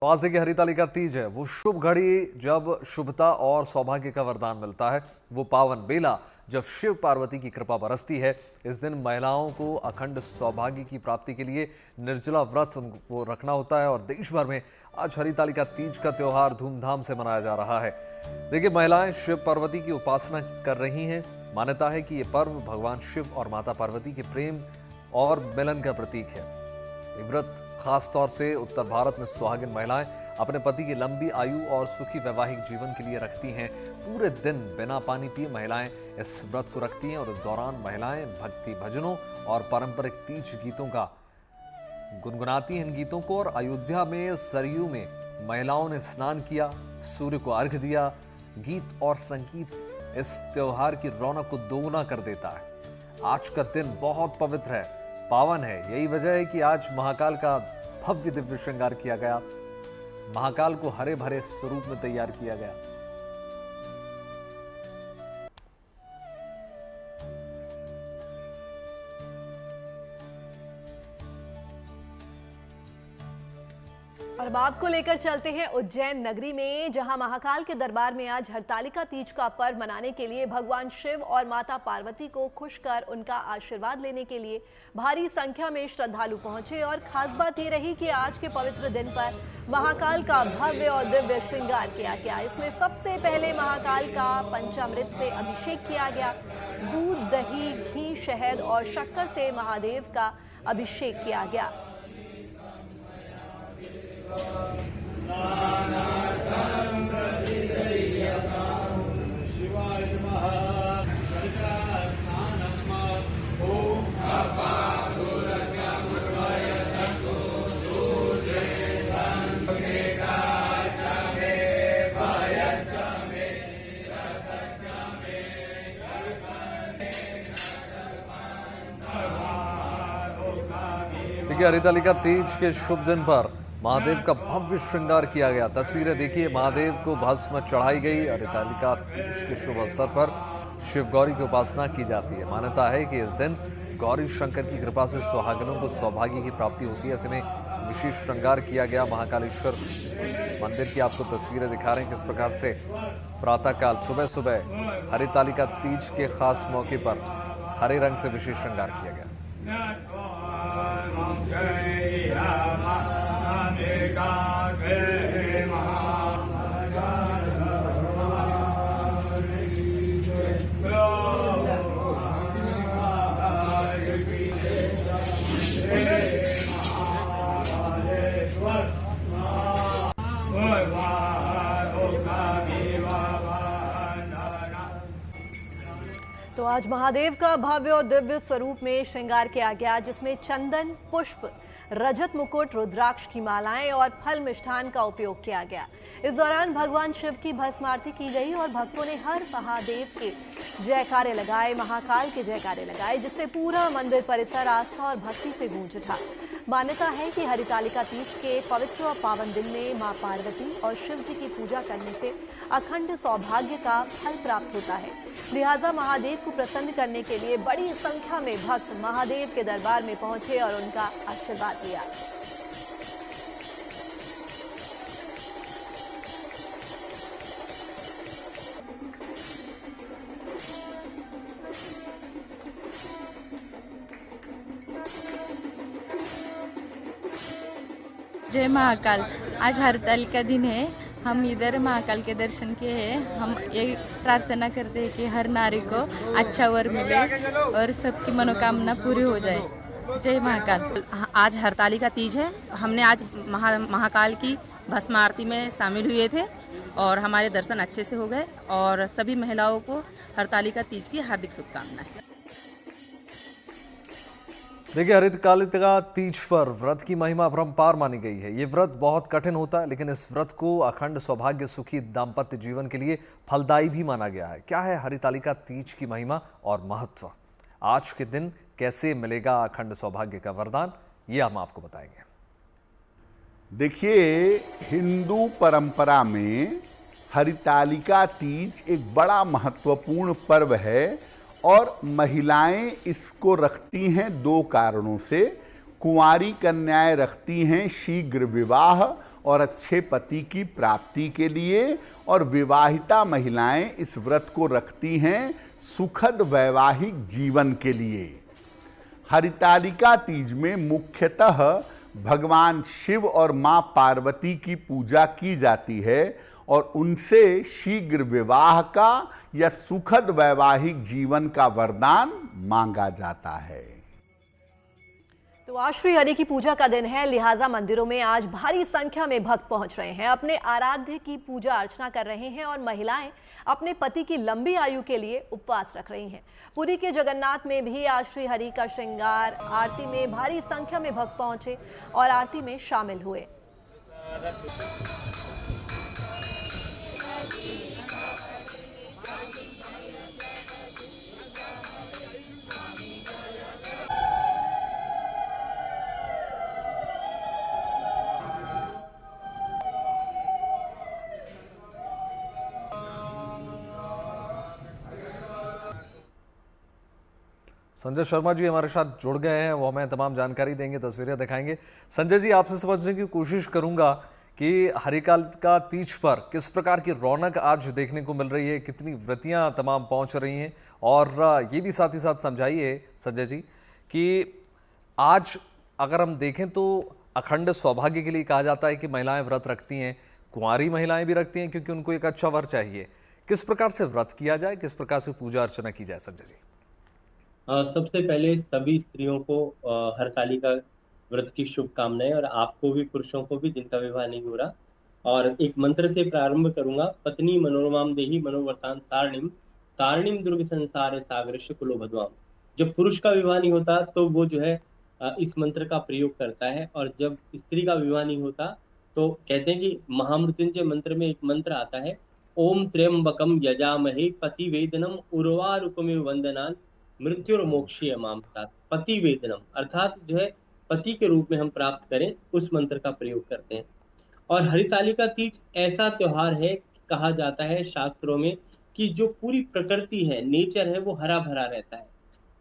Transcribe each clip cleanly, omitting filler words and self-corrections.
तो आज देखिए हरितालिका तीज है, वो शुभ घड़ी जब शुभता और सौभाग्य का वरदान मिलता है। वो पावन बेला जब शिव पार्वती की कृपा बरसती है। इस दिन महिलाओं को अखंड सौभाग्य की प्राप्ति के लिए निर्जला व्रत उनको रखना होता है और देश भर में आज हरितालिका तीज का त्योहार धूमधाम से मनाया जा रहा है। देखिए महिलाएं शिव पार्वती की उपासना कर रही हैं। मान्यता है कि ये पर्व भगवान शिव और माता पार्वती के प्रेम और मिलन का प्रतीक है। ये व्रत खास तौर से उत्तर भारत में सुहागिन महिलाएं अपने पति की लंबी आयु और सुखी वैवाहिक जीवन के लिए रखती हैं। पूरे दिन बिना पानी पिए महिलाएं इस व्रत को रखती हैं और इस दौरान महिलाएं भक्ति भजनों और पारंपरिक तीज गीतों का गुनगुनाती हैं इन गीतों को। और अयोध्या में सरयू में महिलाओं ने स्नान किया, सूर्य को अर्घ्य दिया। गीत और संगीत इस त्योहार की रौनक को दोगुना कर देता है। आज का दिन बहुत पवित्र है, पावन है। यही वजह है कि आज महाकाल का भव्य दिव्य श्रृंगार किया गया। महाकाल को हरे भरे स्वरूप में तैयार किया गया। और अब आपको लेकर चलते हैं उज्जैन नगरी में, जहां महाकाल के दरबार में आज हरतालिका तीज का पर्व मनाने के लिए भगवान शिव और माता पार्वती को खुश कर उनका आशीर्वाद लेने के लिए भारी संख्या में श्रद्धालु पहुंचे। और खास बात ये रही कि आज के पवित्र दिन पर महाकाल का भव्य और दिव्य श्रृंगार किया गया। इसमें सबसे पहले महाकाल का पंचामृत से अभिषेक किया गया। दूध, दही, घी, शहद और शक्कर से महादेव का अभिषेक किया गया। देखिए हरितालिका तीज के शुभ दिन पर महादेव का भव्य श्रृंगार किया गया। तस्वीरें देखिए, महादेव को भस्म चढ़ाई गई। हरितालिका तीज के शुभ अवसर पर शिव गौरी की उपासना की जाती है। मान्यता है कि इस दिन गौरी शंकर की कृपा से सुहागिनों को सौभाग्य की प्राप्ति होती है। ऐसे में विशेष श्रृंगार किया गया। महाकालेश्वर मंदिर की आपको तस्वीरें दिखा रहे हैं किस प्रकार से प्रातःकाल सुबह सुबह हरितालिका तीज के खास मौके पर हरे रंग से विशेष श्रृंगार किया गया। तो आज महादेव का भव्य और दिव्य स्वरूप में श्रृंगार किया गया, जिसमें चंदन, पुष्प, रजत मुकुट, रुद्राक्ष की मालाएं और फल मिष्ठान का उपयोग किया गया। इस दौरान भगवान शिव की भस्म आरती की गई और भक्तों ने हर महादेव के जयकारे लगाए, महाकाल के जयकारे लगाए, जिससे पूरा मंदिर परिसर आस्था और भक्ति से गूंज उठा। मान्यता है कि हरितालिका तीज के पवित्र और पावन दिन में मां पार्वती और शिव जी की पूजा करने से अखंड सौभाग्य का फल प्राप्त होता है। लिहाजा महादेव को प्रसन्न करने के लिए बड़ी संख्या में भक्त महादेव के दरबार में पहुंचे और उनका आशीर्वाद लिया। जय महाकाल। आज हरतालिका दिन है। हम इधर महाकाल के दर्शन किए हैं। हम ये प्रार्थना करते हैं कि हर नारी को अच्छा वर मिले और सबकी मनोकामना पूरी हो जाए। जय महाकाल। आज हरतालिका तीज है। हमने आज महाकाल की भस्म आरती में शामिल हुए थे और हमारे दर्शन अच्छे से हो गए और सभी महिलाओं को हरतालिका तीज की हार्दिक शुभकामनाएं। देखिए हरितालिका तीज पर व्रत की महिमा अपरंपार मानी गई है। ये व्रत बहुत कठिन होता है, लेकिन इस व्रत को अखंड सौभाग्य सुखी दाम्पत्य जीवन के लिए फलदायी भी माना गया है। क्या है हरितालिका तीज की महिमा और महत्व? आज के दिन कैसे मिलेगा अखंड सौभाग्य का वरदान, ये हम आपको बताएंगे। देखिए, हिंदू परंपरा में हरितालिका तीज एक बड़ा महत्वपूर्ण पर्व है और महिलाएं इसको रखती हैं दो कारणों से। कुंवारी कन्याएं रखती हैं शीघ्र विवाह और अच्छे पति की प्राप्ति के लिए। और विवाहिता महिलाएं इस व्रत को रखती हैं सुखद वैवाहिक जीवन के लिए। हरितालिका तीज में मुख्यतः भगवान शिव और मां पार्वती की पूजा की जाती है और उनसे शीघ्र विवाह का या सुखद वैवाहिक जीवन का वरदान मांगा जाता है। तो आज श्री हरि की पूजा का दिन है, लिहाजा मंदिरों में आज भारी संख्या में भक्त पहुंच रहे हैं, अपने आराध्य की पूजा अर्चना कर रहे हैं और महिलाएं अपने पति की लंबी आयु के लिए उपवास रख रही हैं। पुरी के जगन्नाथ में भी आज श्री हरि का श्रृंगार, आरती में भारी संख्या में भक्त पहुंचे और आरती में शामिल हुए। संजय शर्मा जी हमारे साथ जुड़ गए हैं, वो हमें तमाम जानकारी देंगे, तस्वीरें दिखाएंगे। संजय जी, आपसे समझने की कोशिश करूंगा कि हरितालिका तीज पर किस प्रकार की रौनक आज देखने को मिल रही है, कितनी व्रतियां तमाम पहुंच रही हैं, और ये भी साथ ही साथ समझाइए संजय जी कि आज अगर हम देखें तो अखंड सौभाग्य के लिए कहा जाता है कि महिलाएं व्रत रखती हैं, कुंवारी महिलाएं भी रखती हैं क्योंकि उनको एक अच्छा वर चाहिए। किस प्रकार से व्रत किया जाए, किस प्रकार से पूजा अर्चना की जाए संजय जी? सबसे पहले सभी स्त्रियों को हरतालिका व्रत की शुभकामनाएं, और आपको भी, पुरुषों को भी जिनका विवाह नहीं हो रहा। और एक मंत्र से प्रारंभ करूंगा। पत्नी मनोरमाम देही मनोवर्तान सारणिम तारणिम दुर्ग संसार सागरस्य कुलो भद्वाम। जब पुरुष का विवाह नहीं होता तो वो जो है इस मंत्र का प्रयोग करता है, और जब स्त्री का विवाह नहीं होता तो कहते हैं कि महामृत्युंजय मंत्र में एक मंत्र आता है, ओम त्र्यंबकम यजामहे पति वेदनम उर्वारुकमेव वंदनान मृत्युर मोक्षीय मामतात। पति वेदनम अर्थात जो है पति के रूप में हम प्राप्त करें, उस मंत्र का प्रयोग करते हैं। और हरितालिका तीज ऐसा त्योहार है, कहा जाता है शास्त्रों में, कि जो पूरी प्रकृति है, नेचर है, वो हरा भरा रहता है,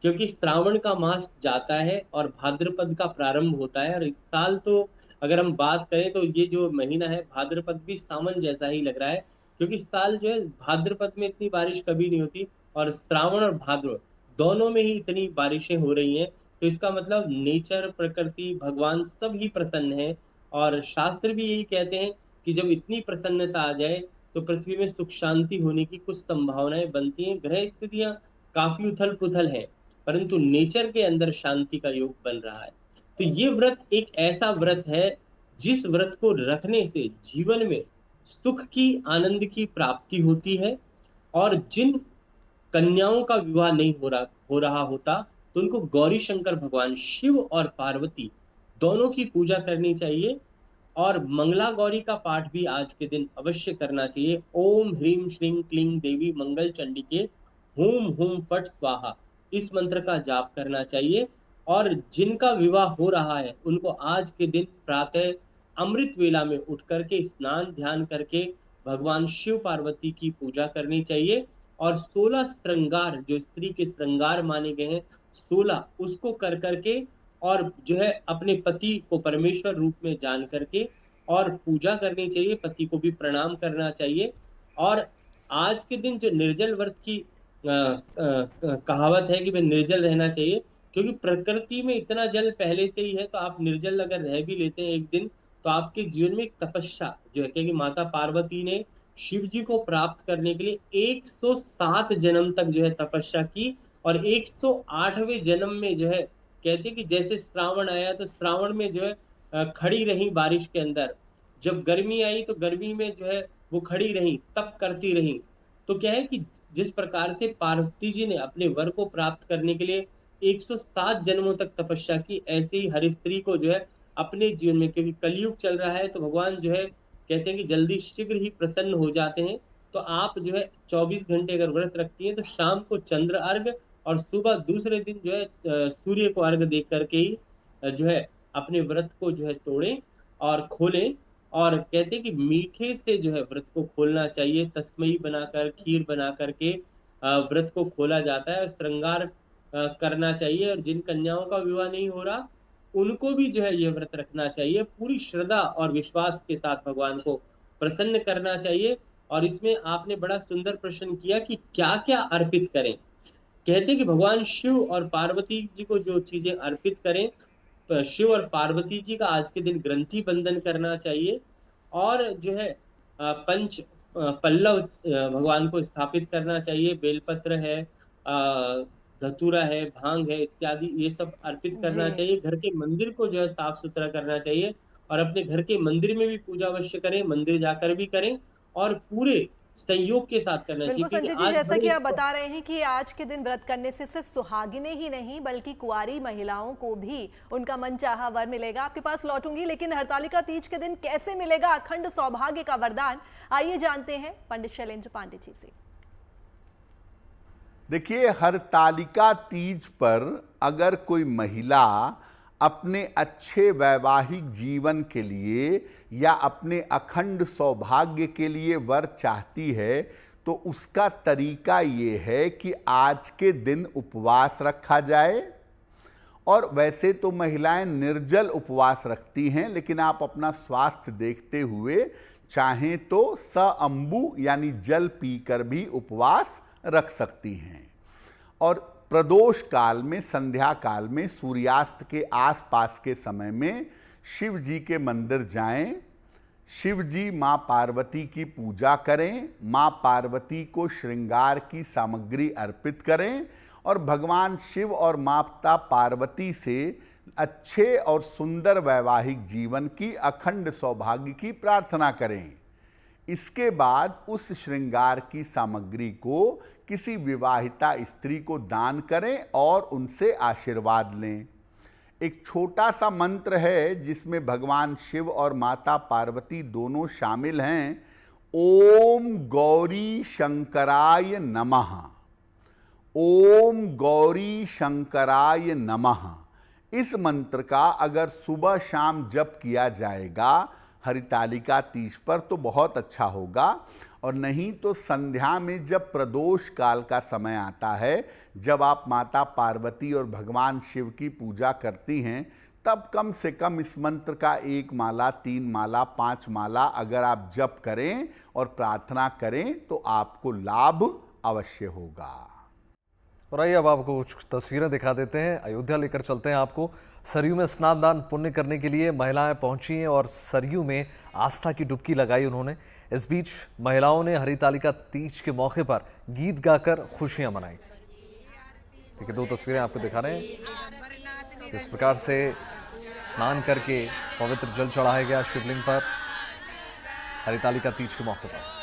क्योंकि श्रावण का मास जाता है और भाद्रपद का प्रारंभ होता है। और इस साल तो अगर हम बात करें तो ये जो महीना है भाद्रपद भी सावन जैसा ही लग रहा है, क्योंकि इस साल जो है भाद्रपद में इतनी बारिश कभी नहीं होती, और श्रावण और भाद्र दोनों में ही इतनी बारिशें हो रही हैं। तो इसका मतलब नेचर, प्रकृति, भगवान सब ही प्रसन्न है। और शास्त्र भी यही कहते हैं कि जब इतनी प्रसन्नता आ जाए तो पृथ्वी में सुख शांति होने की कुछ संभावनाएं बनती हैं। ग्रह स्थितियां काफी उथल पुथल है, परंतु नेचर के अंदर शांति का योग बन रहा है। तो ये व्रत एक ऐसा व्रत है जिस व्रत को रखने से जीवन में सुख की, आनंद की प्राप्ति होती है। और जिन कन्याओं का विवाह नहीं हो रहा होता तो उनको गौरी शंकर भगवान शिव और पार्वती दोनों की पूजा करनी चाहिए। और मंगला गौरी का पाठ भी आज के दिन अवश्य करना चाहिए। ओम ह्रीम श्रीं क्लीं देवी मंगल चंडिके हुम हुम फट स्वाहा, इस मंत्र का जाप करना चाहिए। और जिनका विवाह हो रहा है उनको आज के दिन प्रातः अमृत वेला में उठ करके स्नान ध्यान करके भगवान शिव पार्वती की पूजा करनी चाहिए। और 16 श्रृंगार, जो स्त्री के श्रृंगार माने गए हैं 16, उसको कर करके और जो है अपने पति को परमेश्वर रूप में जान करके और पूजा करनी चाहिए, पति को भी प्रणाम करना चाहिए। और आज के दिन जो निर्जल व्रत की कहावत है कि भाई निर्जल रहना चाहिए, क्योंकि प्रकृति में इतना जल पहले से ही है, तो आप निर्जल अगर रह भी लेते हैं एक दिन तो आपके जीवन में एक तपस्या जो है, क्योंकि माता पार्वती ने शिव जी को प्राप्त करने के लिए 107 जन्म तक जो है तपस्या की, और 108वें जन्म में जो है कहते हैं कि जैसे श्रावण आया तो श्रावण में जो है खड़ी रही बारिश के अंदर, जब गर्मी आई तो गर्मी में जो है वो खड़ी रही, तप करती रही। तो क्या है कि जिस प्रकार से पार्वती जी ने अपने वर को प्राप्त करने के लिए 107 जन्मों तक तपस्या की, ऐसे ही हर स्त्री को जो है अपने जीवन में, क्योंकि कलयुग चल रहा है तो भगवान जो है कहते हैं कि जल्दी शीघ्र ही प्रसन्न हो जाते हैं। तो आप जो है 24 घंटे अगर व्रत रखती हैं तो शाम को चंद्र अर्घ और सुबह दूसरे दिन जो है सूर्य को अर्घ दे करके ही जो है अपने व्रत को जो है तोड़ें और खोलें। और कहते हैं कि मीठे से जो है व्रत को खोलना चाहिए, तस्मई बनाकर, खीर बना करके व्रत को खोला जाता है और श्रृंगार करना चाहिए। और जिन कन्याओं का विवाह नहीं हो रहा उनको भी जो है ये व्रत रखना चाहिए। पूरी श्रद्धा और विश्वास के साथ भगवान को प्रसन्न करना चाहिए। और इसमें आपने बड़ा सुंदर प्रश्न किया कि क्या क्या अर्पित करें। कहते हैं कि भगवान शिव और पार्वती जी को जो चीजें अर्पित करें, तो शिव और पार्वती जी का आज के दिन ग्रंथि बंधन करना चाहिए। और जो है पल्लव भगवान को स्थापित करना चाहिए। बेलपत्र है, धतूरा है, भांग है इत्यादि, ये सब अर्पित करना जी। चाहिए। घर के मंदिर को जो है साफ सुथरा करना चाहिए और अपने घर के मंदिर में भी पूजा अवश्य करें, मंदिर जाकर भी करें और पूरे संयोग के साथ करना चाहिए। बिल्कुल क्योंकि संजय जी, आज जैसा कि बड़े आप बता रहे हैं कि आज के दिन व्रत करने से सिर्फ सुहागिनें ही नहीं बल्कि कुंवारी महिलाओं को भी उनका मनचाहा वर मिलेगा। आपके पास लौटूंगी, लेकिन हरतालिका तीज के दिन कैसे मिलेगा अखंड सौभाग्य का वरदान, आइए जानते हैं पंडित शैलेंद्र पांडे जी से। देखिए, हरतालिका तीज पर अगर कोई महिला अपने अच्छे वैवाहिक जीवन के लिए या अपने अखंड सौभाग्य के लिए वर चाहती है तो उसका तरीका ये है कि आज के दिन उपवास रखा जाए। और वैसे तो महिलाएं निर्जल उपवास रखती हैं, लेकिन आप अपना स्वास्थ्य देखते हुए चाहें तो सअंबु यानी जल पीकर भी उपवास रख सकती हैं। और प्रदोष काल में, संध्या काल में, सूर्यास्त के आसपास के समय में शिव जी के मंदिर जाएं, शिव जी माँ पार्वती की पूजा करें, माँ पार्वती को श्रृंगार की सामग्री अर्पित करें और भगवान शिव और माता पार्वती से अच्छे और सुंदर वैवाहिक जीवन की, अखंड सौभाग्य की प्रार्थना करें। इसके बाद उस श्रृंगार की सामग्री को किसी विवाहिता स्त्री को दान करें और उनसे आशीर्वाद लें। एक छोटा सा मंत्र है जिसमें भगवान शिव और माता पार्वती दोनों शामिल हैं। ओम गौरी शंकराय नमः, ओम गौरी शंकराय नमः। इस मंत्र का अगर सुबह शाम जप किया जाएगा हरितालिका तीज पर तो बहुत अच्छा होगा। और नहीं तो संध्या में जब प्रदोष काल का समय आता है, जब आप माता पार्वती और भगवान शिव की पूजा करती हैं, तब कम से कम इस मंत्र का 1 माला, 3 माला, 5 माला अगर आप जप करें और प्रार्थना करें तो आपको लाभ अवश्य होगा। और आइए अब आपको कुछ तस्वीरें दिखा देते हैं। अयोध्या लेकर चलते हैं आपको। सरयू में स्नान दान पुण्य करने के लिए महिलाएं पहुंची हैं और सरयू में आस्था की डुबकी लगाई उन्होंने। इस बीच महिलाओं ने हरितालिका तीज के मौके पर गीत गाकर खुशियां मनाई। देखिए, 2 तस्वीरें आपको दिखा रहे हैं। इस प्रकार से स्नान करके पवित्र जल चढ़ाया गया शिवलिंग पर हरितालिका तीज के मौके पर।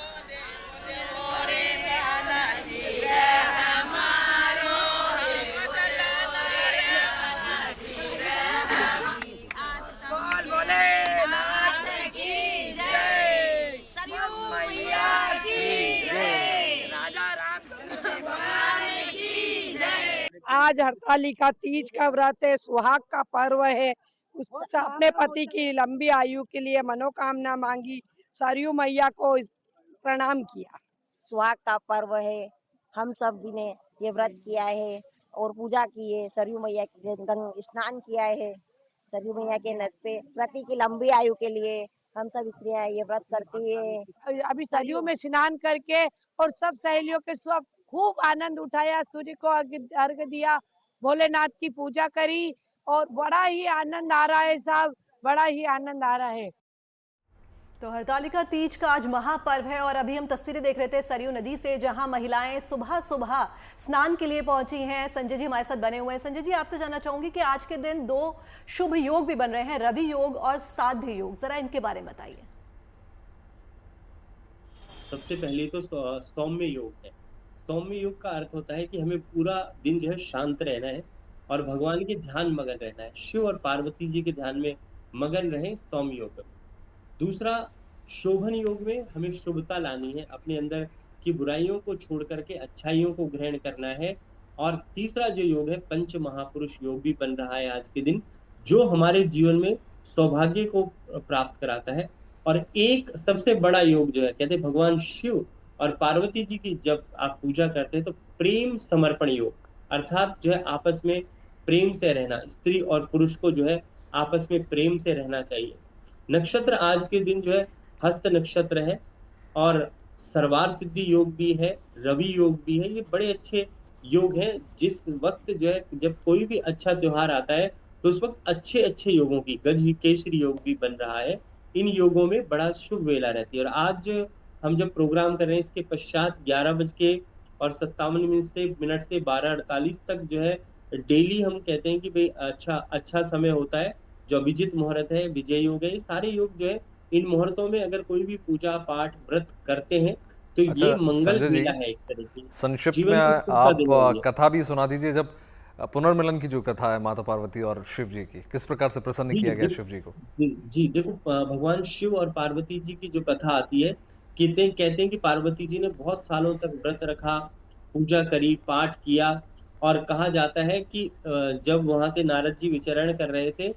आज हरतालिका तीज का व्रत है, सुहाग का पर्व है। उससे अपने पति की लंबी आयु के लिए मनोकामना मांगी, सरयू मैया को प्रणाम किया। सुहाग का पर्व है, हम सब भी ने ये व्रत किया है और पूजा की है। सरयू मैया के स्नान किया है। सरयू मैया के नद पे पति की लंबी आयु के लिए हम सब स्त्रियां ये व्रत करती है। अभी सरयू में स्नान करके और सब सहेलियों के सब खूब आनंद उठाया, सूर्य को अर्घ्य दिया, भोलेनाथ की पूजा करी और बड़ा ही आनंद आ रहा है साहब, बड़ा ही आनंद आ रहा है। तो हरतालिका तीज का आज महापर्व है और अभी हम तस्वीरें देख रहे थे सरयू नदी से, जहां महिलाएं सुबह सुबह स्नान के लिए पहुंची हैं। संजय जी हमारे साथ बने हुए हैं। संजय जी, आपसे जानना चाहूंगी कि आज के दिन 2 शुभ योग भी बन रहे हैं, रवि योग और साध्य योग, जरा इनके बारे में बताइए। सबसे पहले तो सौम्य योग है। सौम्य योग का अर्थ होता है कि हमें पूरा दिन जो है शांत रहना है और भगवान के ध्यान मगन रहना है। शिव और पार्वती जी के ध्यान में मगन रहें, सौम्य योग। दूसरा, शोभन योग में हमें शुभता लानी है, अपने अंदर की बुराइयों को छोड़ करके अच्छाइयों को ग्रहण करना है। और तीसरा जो योग है, पंच महापुरुष योग भी बन रहा है आज के दिन, जो हमारे जीवन में सौभाग्य को प्राप्त कराता है। और एक सबसे बड़ा योग जो है, कहते हैं भगवान शिव और पार्वती जी की जब आप पूजा करते हैं तो प्रेम समर्पण योग, अर्थात जो है आपस में प्रेम से रहना, स्त्री और पुरुष को जो है आपस में प्रेम से रहना चाहिए। नक्षत्र आज के दिन जो है हस्त नक्षत्र है और सर्वार सिद्धि योग भी है, रवि योग भी है। ये बड़े अच्छे योग हैं। जिस वक्त जो है जब कोई भी अच्छा त्योहार आता है तो उस वक्त अच्छे अच्छे योगों की गज केसरी योग भी बन रहा है। इन योगों में बड़ा शुभ वेला रहती है। और आज हम जब प्रोग्राम कर रहे हैं इसके पश्चात 11:57 से 12:48 तक जो है डेली हम कहते हैं कि भाई अच्छा समय होता है। जो अभिजीत मुहूर्त है, विजय योग है, ये सारे योग जो है इन मुहूर्तों में अगर कोई भी पूजा पाठ व्रत करते हैं तो ये मंगल संजय जी, वेला है। एक तरह की संक्षिप्त जीवन में को सुखदा देने वाली आप है। कथा भी सुना दीजिए। जब पुनर्मिलन की जो कथा है माता पार्वती और शिव जी की, किस प्रकार से प्रसन्न जी किया गया जी शिव जी को? जी, देखो भगवान शिव और पार्वती जी की जो कथा आती है, कहते हैं कि पार्वती जी ने बहुत सालों तक व्रत रखा, पूजा करी, पाठ किया। और कहा जाता है कि जब वहां से नारद जी विचरण कर रहे थे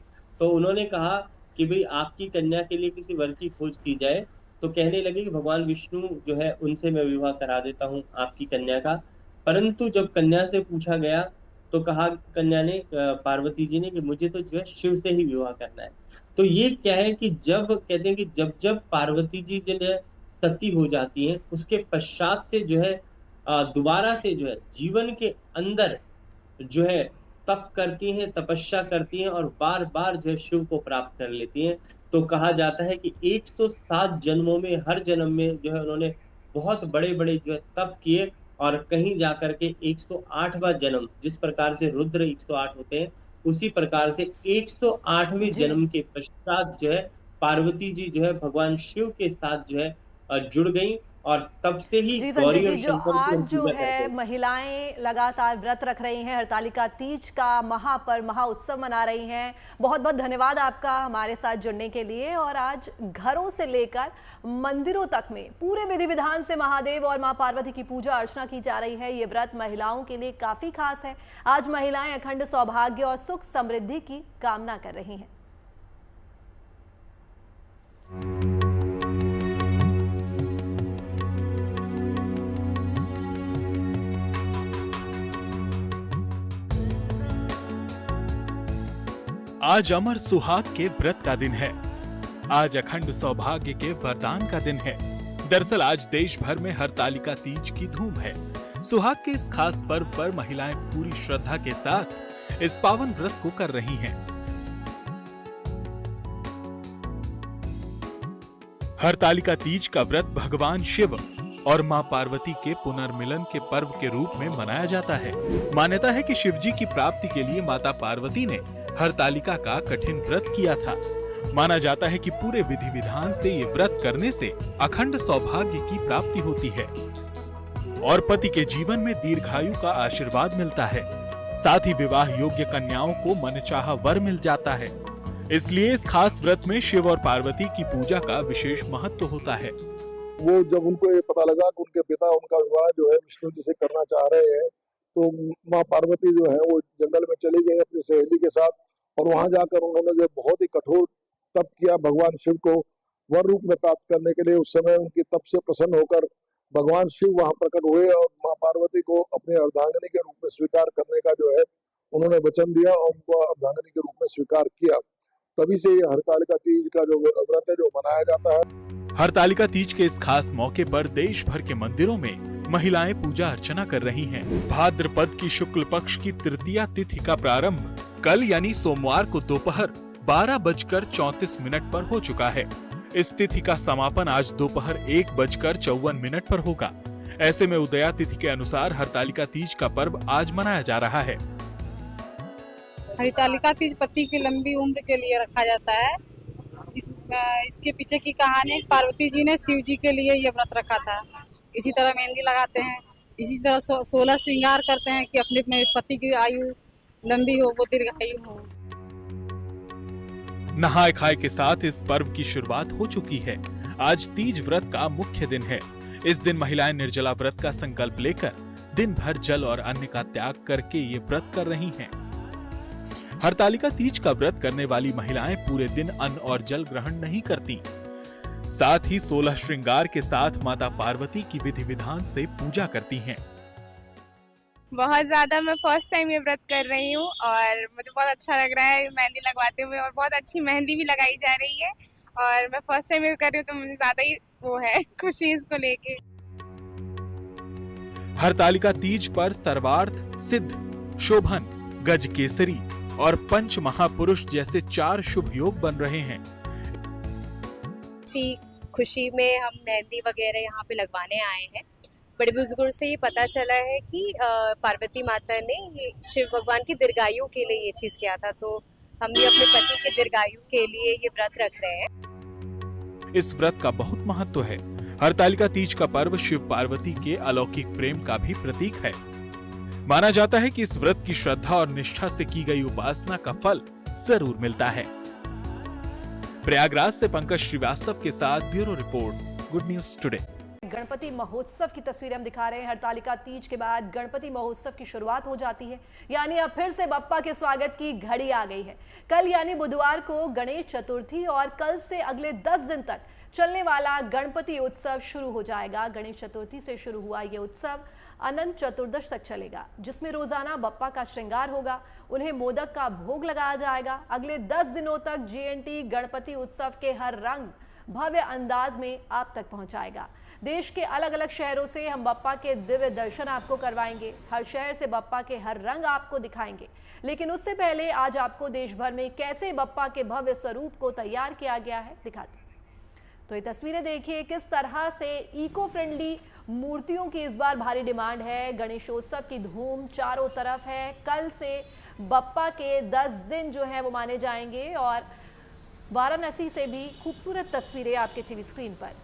तो उन्होंने कहा कि भाई आपकी कन्या के लिए किसी वर की खोज की जाए। तो कहने लगे कि भगवान विष्णु जो है उनसे मैं विवाह करा देता हूँ आपकी कन्या का। परंतु जब कन्या से पूछा गया तो कहा कन्या ने, पार्वती जी ने, कि मुझे तो जो है शिव से ही विवाह करना है। तो ये क्या है कि जब कहते हैं कि जब जब पार्वती जी जो है सती हो जाती हैं उसके पश्चात से जो है दोबारा से जो है जीवन के अंदर जो है तप करती हैं, तपस्या करती हैं और बार बार जो है शिव को प्राप्त कर लेती हैं। तो कहा जाता है कि 107 जन्मों में हर जन्म में जो है उन्होंने बहुत बड़े बड़े जो है तप किए और कहीं जाकर के 108वां जन्म, जिस प्रकार से रुद्र 108 होते हैं उसी प्रकार से 108वें जी जन्म के पश्चात जो है पार्वती जी जो है भगवान शिव के साथ जो है जुड़ गई। और तब से ही जी संजय गौरी जी, और जो शंकर की आज हम जो पूजा करते है हैं। महिलाएं लगातार व्रत रख रही हैं, हरतालिका तीज का महापर्व महाउत्सव मना रही हैं, बहुत बहुत धन्यवाद आपका हमारे साथ जुड़ने के लिए। और आज घरों से लेकर मंदिरों तक में पूरे विधि विधान से महादेव और मां पार्वती की पूजा अर्चना की जा रही है। ये व्रत महिलाओं के लिए काफी खास है। आज महिलाएं अखंड सौभाग्य और सुख समृद्धि की कामना कर रही हैं। आज अमर सुहाग के व्रत का दिन है। आज अखंड सौभाग्य के वरदान का दिन है। दरअसल आज देश भर में हरतालिका तीज की धूम है। सुहाग के इस खास पर्व पर महिलाएं पूरी श्रद्धा के साथ इस पावन व्रत को कर रही हैं। हरतालिका तीज का व्रत भगवान शिव और मां पार्वती के पुनर्मिलन के पर्व के रूप में मनाया जाता है। मान्यता है कि शिव जी की प्राप्ति के लिए माता पार्वती ने हरतालिका का कठिन व्रत किया था। माना जाता है कि पूरे विधि विधान से ये व्रत करने से अखंड सौभाग्य की प्राप्ति होती है और पति के जीवन में दीर्घायु का आशीर्वाद मिलता है। साथ ही विवाह योग्य कन्याओं को मनचाहा वर मिल जाता है। इसलिए इस खास व्रत में शिव और पार्वती की पूजा का विशेष महत्व होता है। वो जब उनको ये पता लगा कि उनके पिता उनका विवाह जो है विष्णु जी से करना चाह रहे हैं तो माँ पार्वती जो है वो जंगल में चली गई अपनी सहेली के साथ और वहां जाकर उन्होंने जो बहुत ही कठोर तप किया भगवान शिव को वर रूप में प्राप्त करने के लिए। उस समय उनकी तप से प्रसन्न होकर भगवान शिव वहां प्रकट हुए और माँ पार्वती को अपने अर्धांगिनी के रूप में स्वीकार करने का जो है उन्होंने वचन दिया और उनको अर्धांगिनी के रूप में स्वीकार किया। तभी से ये हरतालिका तीज का जो व्रत है जो मनाया जाता है। हरतालिका तीज के इस खास मौके पर देश भर के मंदिरों में महिलाएं पूजा अर्चना कर रही हैं। भाद्रपद की शुक्ल पक्ष की तृतीया तिथि का प्रारंभ कल यानी सोमवार को दोपहर 12:34 पर हो चुका है। इस तिथि का समापन आज दोपहर 1:54 पर होगा। ऐसे में उदया तिथि के अनुसार हरतालिका तीज का पर्व आज मनाया जा रहा है। हरतालिका तीज पति की लंबी उम्र के लिए रखा जाता है। इसके पीछे की कहानी, पार्वती जी ने शिव जी के लिए ये व्रत रखा था। इसी तरह मेहंदी लगाते हैं, इसी तरह 16 श्रृंगार करते हैं कि अपने पति की आयु लंबी हो, वो दीर्घायु हो। नहाय खाए के साथ इस पर्व की शुरुआत हो चुकी है। आज तीज व्रत का मुख्य दिन है। इस दिन महिलाएं निर्जला व्रत का संकल्प लेकर दिन भर जल और अन्न का त्याग करके ये व्रत कर रही हैं। हरतालिका तीज का व्रत करने वाली महिलाएं पूरे दिन अन्न और जल ग्रहण नहीं करती। साथ ही 16 श्रृंगार के साथ माता पार्वती की विधि विधान से पूजा करती हैं। बहुत ज़्यादा। मैं फर्स्ट टाइम ये व्रत कर रही हूँ और मुझे बहुत अच्छा लग रहा है मेहंदी लगवाते हुए, और बहुत अच्छी मेहंदी भी लगाई जा रही है और मैं फर्स्ट टाइम ये कर रही हूँ, तो मुझे ज़्यादा ही वो है खुशी इसको लेके। हरतालिका तीज पर सर्वार्थ, सिद्ध, शोभन, गज केसरी और पंच महापुरुष जैसे 4 शुभ योग बन रहे हैं। इसी खुशी में हम मेहंदी वगैरह यहाँ पे लगवाने आए हैं। बड़े बुजुर्गों से ये पता चला है कि पार्वती माता ने ये शिव भगवान की दीर्घायु के लिए ये चीज किया था, तो हम भी अपने पति के दीर्घायु के लिए ये व्रत रख रहे हैं। इस व्रत का बहुत महत्व है। हरतालिका तीज का पर्व शिव पार्वती के अलौकिक प्रेम का भी प्रतीक है। माना जाता है कि इस व्रत की श्रद्धा और निष्ठा से की गई उपासना का फल जरूर मिलता है। प्रयागराज से पंकज श्रीवास्तव के साथ bureau report, good news today. Ganpati महोत्सव की तस्वीरें हम दिखा रहे हैं। हरतालिका तीज के बाद गणपति महोत्सव की शुरुआत हो जाती है, यानी अब फिर से बप्पा के स्वागत की घड़ी आ गई है। कल यानी बुधवार को गणेश चतुर्थी और कल से अगले 10 दिन तक चलने वाला गणपति उत्सव शुरू हो जाएगा। गणेश चतुर्थी से शुरू हुआ ये उत्सव अनंत चतुर्दश तक चलेगा, जिसमें रोजाना बप्पा का श्रृंगार होगा, उन्हें मोदक का भोग लगाया जाएगा। अगले 10 दिनों तक जीएनटी गणपति उत्सव के हर रंग भव्य अंदाज में आप तक पहुंचाएगा। देश के अलग अलग शहरों से हम बप्पा के दिव्य दर्शन आपको करवाएंगे। हर शहर से बप्पा के हर रंग आपको दिखाएंगे, लेकिन उससे पहले आज आपको देश भर में कैसे बप्पा के भव्य स्वरूप को तैयार किया गया है दिखाते हैं। तो ये तस्वीरें देखिए, किस तरह से इको फ्रेंडली मूर्तियों की इस बार भारी डिमांड है। गणेशोत्सव की धूम चारों तरफ है। कल से बप्पा के 10 दिन जो है वो माने जाएंगे और वाराणसी से भी खूबसूरत तस्वीरें आपके टीवी स्क्रीन पर।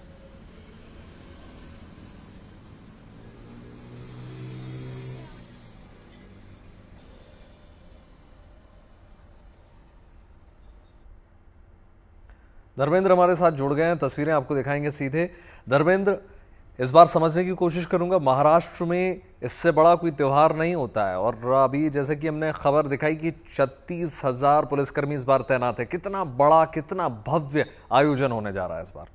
धर्मेंद्र हमारे साथ जुड़ गए हैं, तस्वीरें आपको दिखाएंगे सीधे। धर्मेंद्र, इस बार समझने की कोशिश करूंगा, महाराष्ट्र में इससे बड़ा कोई त्यौहार नहीं होता है और अभी जैसे कि हमने खबर दिखाई कि 36,000 पुलिसकर्मी इस बार तैनात है। कितना बड़ा, कितना भव्य आयोजन होने जा रहा है इस बार।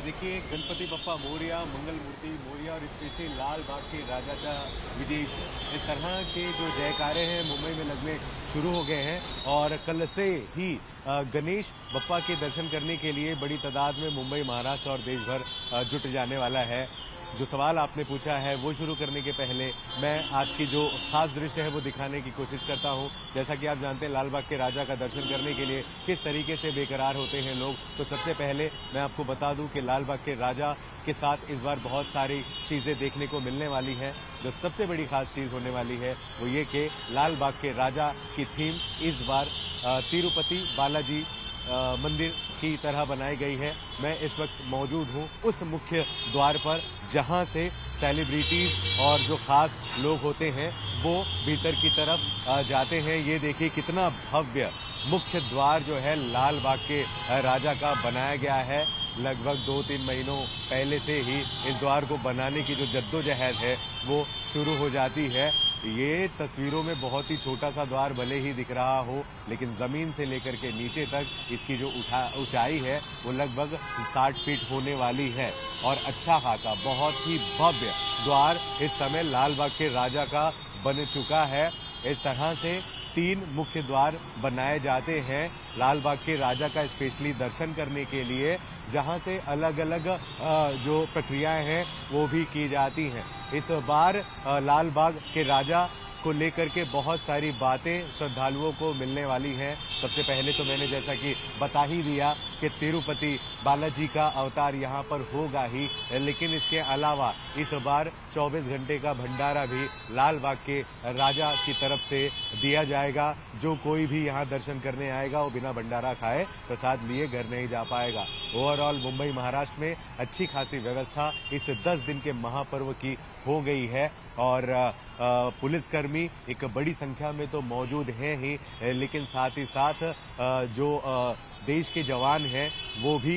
देखिए, गणपति बप्पा मोरिया, मंगल मूर्ति मोरिया और स्पेशली लाल बाग के राजा का विदेश, इस तरह के जो जयकारे हैं मुंबई में लगने शुरू हो गए हैं और कल से ही गणेश बप्पा के दर्शन करने के लिए बड़ी तादाद में मुंबई, महाराष्ट्र और देश भर जुट जाने वाला है। जो सवाल आपने पूछा है वो शुरू करने के पहले मैं आज की जो खास दृश्य है वो दिखाने की कोशिश करता हूं। जैसा कि आप जानते हैं, लाल बाग के राजा का दर्शन करने के लिए किस तरीके से बेकरार होते हैं लोग। तो सबसे पहले मैं आपको बता दूं कि लाल बाग के राजा के साथ इस बार बहुत सारी चीजें देखने को मिलने वाली है। जो सबसे बड़ी खास चीज होने वाली है वो ये कि लाल बाग के राजा की थीम इस बार तिरुपति बालाजी मंदिर की तरह बनाई गई है। मैं इस वक्त मौजूद हूँ उस मुख्य द्वार पर जहाँ से सेलिब्रिटीज और जो खास लोग होते हैं वो भीतर की तरफ जाते हैं। ये देखिए कितना भव्य मुख्य द्वार जो है लाल बाग के राजा का बनाया गया है। लगभग 2-3 महीनों पहले से ही इस द्वार को बनाने की जो जद्दोजहद है वो शुरू हो जाती है। ये तस्वीरों में बहुत ही छोटा सा द्वार भले ही दिख रहा हो, लेकिन जमीन से लेकर के नीचे तक इसकी जो ऊंचाई है वो लगभग 60 फीट होने वाली है और अच्छा खासा बहुत ही भव्य द्वार इस समय लाल बाग के राजा का बन चुका है। इस तरह से 3 मुख्य द्वार बनाए जाते हैं लाल बाग के राजा का स्पेशली दर्शन करने के लिए, जहां से अलग अलग जो प्रक्रियाएं हैं वो भी की जाती हैं। इस बार लाल बाग के राजा को लेकर के बहुत सारी बातें श्रद्धालुओं को मिलने वाली हैं। सबसे पहले तो मैंने जैसा कि बता ही दिया कि तिरुपति बालाजी का अवतार यहाँ पर होगा ही, लेकिन इसके अलावा इस बार 24 घंटे का भंडारा भी लाल बाग के राजा की तरफ से दिया जाएगा। जो कोई भी यहाँ दर्शन करने आएगा वो बिना भंडारा खाए प्रसाद लिए घर नहीं जा पाएगा। ओवरऑल मुंबई, महाराष्ट्र में अच्छी खासी व्यवस्था इस 10 दिन के महापर्व की हो गई है और पुलिसकर्मी एक बड़ी संख्या में तो मौजूद हैं ही, लेकिन साथ ही साथ जो देश के जवान हैं वो भी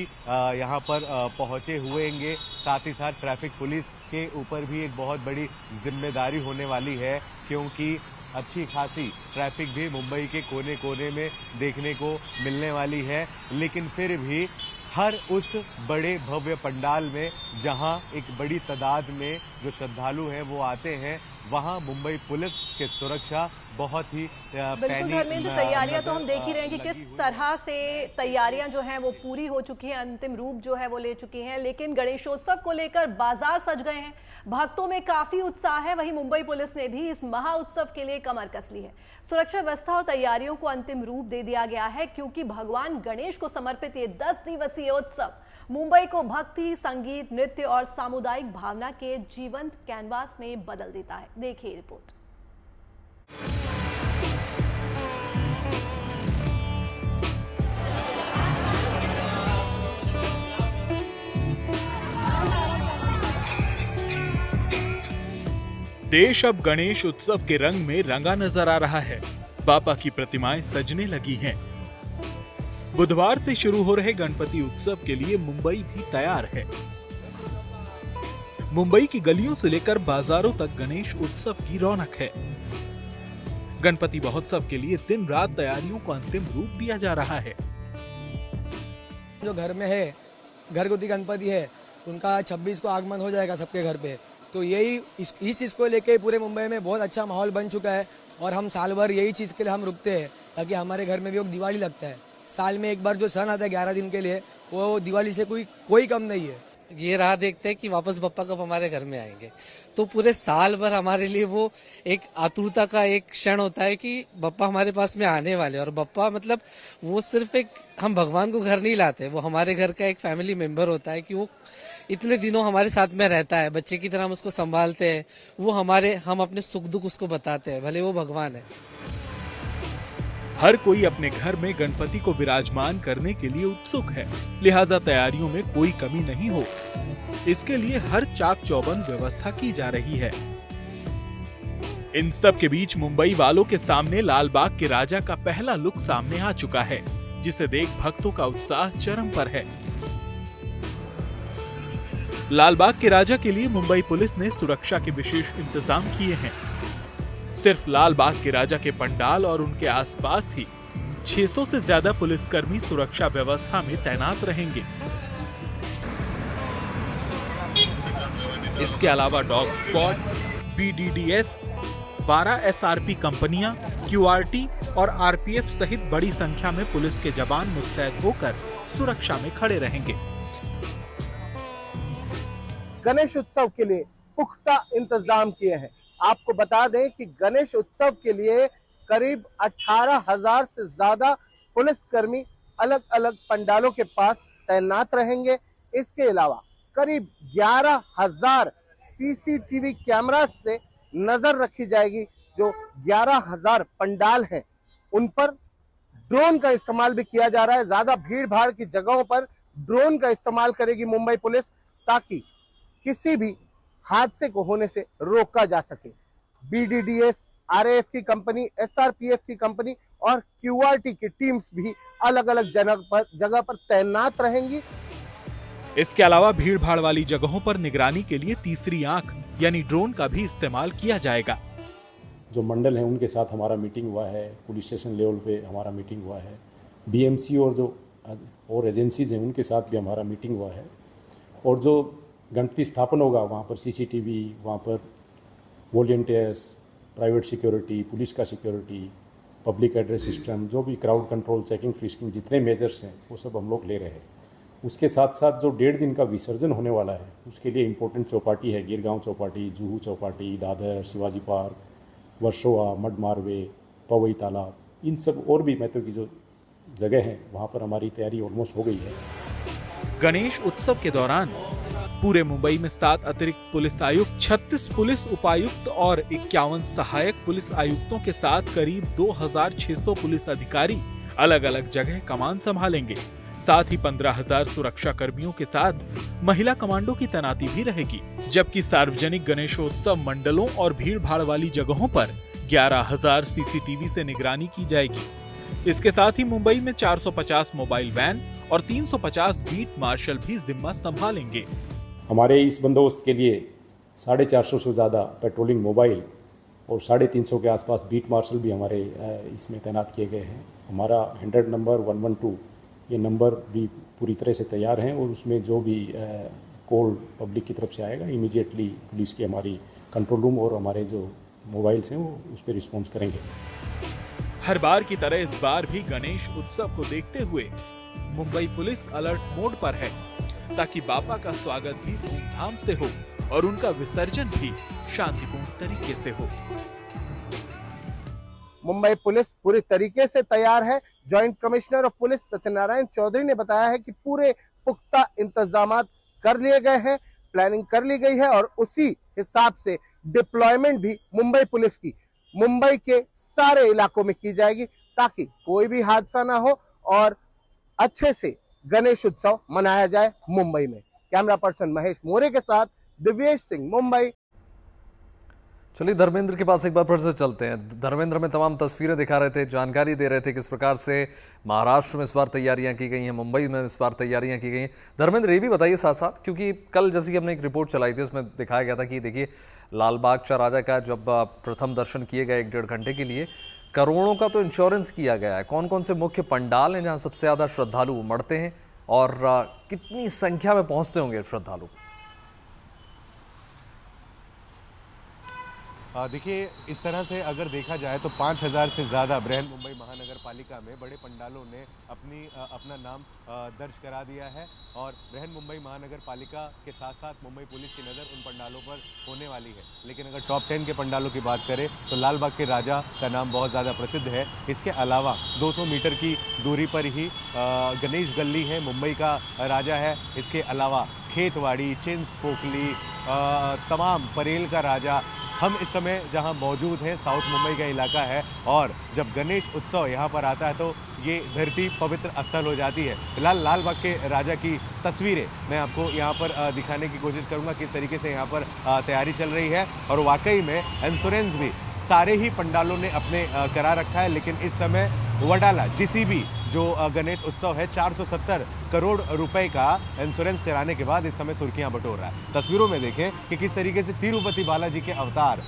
यहाँ पर पहुंचे हुए हैं। साथ ही साथ ट्रैफिक पुलिस के ऊपर भी एक बहुत बड़ी जिम्मेदारी होने वाली है, क्योंकि अच्छी खासी ट्रैफिक भी मुंबई के कोने कोने में देखने को मिलने वाली है। लेकिन फिर भी हर उस बड़े भव्य पंडाल में जहां एक बड़ी तादाद में जो श्रद्धालु हैं वो आते हैं, वहां मुंबई पुलिस की सुरक्षा बहुत ही बिल्कुल धर्मेंद्र, तैयारियां तो हम देख ही रहे हैं कि किस तरह से तैयारियां जो हैं वो पूरी हो चुकी हैं, अंतिम रूप जो है वो ले चुकी हैं। लेकिन गणेशोत्सव को लेकर बाजार सज गए हैं, भक्तों में काफी उत्साह है। वहीं मुंबई पुलिस ने भी इस महा उत्सव के लिए कमर कस ली है। सुरक्षा व्यवस्था और तैयारियों को अंतिम रूप दे दिया गया है, क्योंकि भगवान गणेश को समर्पित ये 10 दिवसीय उत्सव मुंबई को भक्ति, संगीत, नृत्य और सामुदायिक भावना के जीवंत कैनवास में बदल देता है। देखिए रिपोर्ट। देश अब गणेश उत्सव के रंग में रंगा नजर आ रहा है। बापा की प्रतिमाएं सजने लगी हैं। बुधवार से शुरू हो रहे गणपति उत्सव के लिए मुंबई भी तैयार है। मुंबई की गलियों से लेकर बाजारों तक गणेश उत्सव की रौनक है। गणपति महोत्सव के लिए दिन रात तैयारियों को अंतिम रूप दिया जा रहा है। जो घर में है, घरगुती गणपति है, उनका 26 को आगमन हो जाएगा सबके घर पे। तो यही इस चीज़ को लेके पूरे मुंबई में बहुत अच्छा माहौल बन चुका है और हम साल भर यही चीज़ के लिए हम रुकते हैं, ताकि हमारे घर में भी दिवाली लगता है। साल में एक बार जो सन आता है 11 दिन के लिए, वो दिवाली से कोई कम नहीं है। ये राह देखते हैं कि वापस बप्पा कब हमारे घर में आएंगे। तो पूरे साल भर हमारे लिए वो एक आतुरता का एक क्षण होता है कि बप्पा हमारे पास में आने वाले। और बप्पा मतलब वो सिर्फ एक, हम भगवान को घर नहीं लाते, वो हमारे घर का एक फैमिली मेंबर होता है कि वो इतने दिनों हमारे साथ में रहता है, बच्चे की तरह हम उसको संभालते हैं, वो हम अपने सुख दुख उसको बताते हैं, भले वो भगवान है। हर कोई अपने घर में गणपति को विराजमान करने के लिए उत्सुक है, लिहाजा तैयारियों में कोई कमी नहीं हो, इसके लिए हर चाक चौबंद व्यवस्था की जा रही है। इन सब के बीच मुंबई वालों के सामने लालबाग के राजा का पहला लुक सामने आ चुका है, जिसे देख भक्तों का उत्साह चरम पर है। लालबाग के राजा के लिए मुंबई पुलिस ने सुरक्षा के विशेष इंतजाम किए हैं। सिर्फ लालबाग के राजा के पंडाल और उनके आसपास ही 600 से ज्यादा पुलिसकर्मी सुरक्षा व्यवस्था में तैनात रहेंगे। इसके अलावा डॉग स्क्वाड, BDDS, 12 SRP कंपनियां, QRT और RPF सहित बड़ी संख्या में पुलिस के जवान मुस्तैद होकर सुरक्षा में खड़े रहेंगे। गणेश उत्सव के लिए पुख्ता इंतजाम किए हैं। आपको बता दें कि गणेश उत्सव के लिए करीब 18,000 से ज्यादा पुलिसकर्मी अलग अलग पंडालों के पास तैनात रहेंगे। इसके अलावा करीब 11,000 CCTV कैमरा से नजर रखी जाएगी। जो 11,000 पंडाल हैं उन पर ड्रोन का इस्तेमाल भी किया जा रहा है। ज्यादा भीड़ भाड़ की जगहों पर ड्रोन का इस्तेमाल करेगी मुंबई पुलिस, ताकि किसी भी हादसे को होने से रोका जा सके। BDDS, RAF की कंपनी, SRPF की कंपनी और QRT की टीम्स भी अलग अलग जगह पर तैनात रहेंगी। इसके अलावा भीड़ भाड़ वाली जगहों पर निगरानी के लिए तीसरी आंख यानी ड्रोन का भी इस्तेमाल किया जाएगा। जो मंडल है उनके साथ हमारा मीटिंग हुआ है, पुलिस स्टेशन लेवल पे हमारा मीटिंग हुआ है, BMC और जो और एजेंसीज हैं उनके साथ भी हमारा मीटिंग हुआ है। और जो गणपति स्थापन होगा वहाँ पर CCTV, वहाँ पर वॉलंटियर्स, प्राइवेट सिक्योरिटी, पुलिस का सिक्योरिटी, पब्लिक एड्रेस सिस्टम, जो भी क्राउड कंट्रोल, चेकिंग, फ्रिस्किंग, जितने मेजर्स हैं वो सब हम लोग ले रहे हैं। उसके साथ साथ जो 1.5 दिन का विसर्जन होने वाला है उसके लिए इम्पोर्टेंट चौपाटी है, गिरगांव चौपाटी, जुहू चौपाटी, दादर, शिवाजी पार्क, वर्सोवा, मड मार्वे, पवई तालाब, इन सब और भी महत्व की जो जगह हैं वहाँ पर हमारी तैयारी ऑलमोस्ट हो गई है। गणेश उत्सव के दौरान पूरे मुंबई में 7 अतिरिक्त पुलिस आयुक्त, 36 पुलिस उपायुक्त और 51 सहायक पुलिस आयुक्तों के साथ करीब 2,600 पुलिस अधिकारी अलग अलग जगह कमान संभालेंगे। साथ ही 15,000 सुरक्षा कर्मियों के साथ महिला कमांडो की तैनाती भी रहेगी, जबकि सार्वजनिक गणेशोत्सव मंडलों और भीड़ भाड़ वाली जगहों पर 11,000 CCTV से निगरानी की जाएगी। इसके साथ ही मुंबई में 450 मोबाइल वैन और 350 बीट मार्शल भी जिम्मा संभालेंगे। हमारे इस बंदोबस्त के लिए 450 से ज़्यादा पेट्रोलिंग मोबाइल और 350 के आसपास बीट मार्शल भी हमारे इसमें तैनात किए गए हैं। हमारा 100 नंबर 112 ये नंबर भी पूरी तरह से तैयार हैं और उसमें जो भी कॉल पब्लिक की तरफ से आएगा इमीडिएटली पुलिस की हमारी कंट्रोल रूम और हमारे जो मोबाइल्स हैं वो उस पर रिस्पॉन्स करेंगे। हर बार की तरह इस बार भी गणेश उत्सव को देखते हुए मुंबई पुलिस अलर्ट मोड पर है ताकि बापा का स्वागत भी धूमधाम से हो और उनका विसर्जन भी शांतिपूर्ण तरीके से हो। मुंबई पुलिस पूरी तरीके से तैयार है। Joint commissioner of police Satyanarayan Chaudhary ने बताया है कि पूरे पुख्ता इंतजाम कर लिए गए हैं, प्लानिंग कर ली गई है और उसी हिसाब से डिप्लॉयमेंट भी मुंबई पुलिस की मुंबई के सारे इलाकों में की जाएगी ताकि कोई भी हादसा ना हो और अच्छे से गणेश उत्सव मनाया जाए मुंबई में। कैमरा पर्सन महेश मोरे के साथ दिव्येश सिंह, मुंबई। चलिए धर्मेंद्र के पास एक बार फिर से चलते हैं। धर्मेंद्र में तमाम तस्वीरें दिखा रहे थे, जानकारी दे रहे थे किस प्रकार से महाराष्ट्र में इस बार तैयारियां की गई हैं, मुंबई में इस बार तैयारियां की गई हैं। धर्मेंद्र ये भी बताइए साथ साथ, क्योंकि कल जैसे कि हमने एक रिपोर्ट चलाई थी उसमें दिखाया गया था कि देखिए लाल बाग चाराजा का जब प्रथम दर्शन किए गए 1-1.5 घंटे के लिए करोड़ों का तो इंश्योरेंस किया गया है। कौन कौन से मुख्य पंडाल हैं जहाँ सबसे ज़्यादा श्रद्धालु उमड़ते हैं और कितनी संख्या में पहुँचते होंगे श्रद्धालु? देखिए इस तरह से अगर देखा जाए तो 5000 से ज़्यादा बृहन मुंबई महानगर पालिका में बड़े पंडालों ने अपना नाम दर्ज करा दिया है और बृहन मुंबई महानगर पालिका के साथ साथ मुंबई पुलिस की नज़र उन पंडालों पर होने वाली है। लेकिन अगर टॉप 10 के पंडालों की बात करें तो लाल बाग के राजा का नाम बहुत ज़्यादा प्रसिद्ध है। इसके अलावा 200 मीटर की दूरी पर ही गणेश गली है, मुंबई का राजा है। इसके अलावा खेतवाड़ी, चिंस पोखली, तमाम परेल का राजा। हम इस समय जहां मौजूद हैं साउथ मुंबई का इलाका है और जब गणेश उत्सव यहां पर आता है तो ये धरती पवित्र स्थल हो जाती है। फिलहाल लाल बाग के राजा की तस्वीरें मैं आपको यहां पर दिखाने की कोशिश करूंगा किस तरीके से यहां पर तैयारी चल रही है और वाकई में इंश्योरेंस भी सारे ही पंडालों ने अपने करा रखा है। लेकिन इस समय वडाला जीसीबी जो गणेश उत्सव है 470 करोड़ रुपए का इंश्योरेंस कराने के बाद इस समय सुर्खियां बटोर रहा है। तस्वीरों में देखें कि किस तरीके से तिरुपति बालाजी के अवतार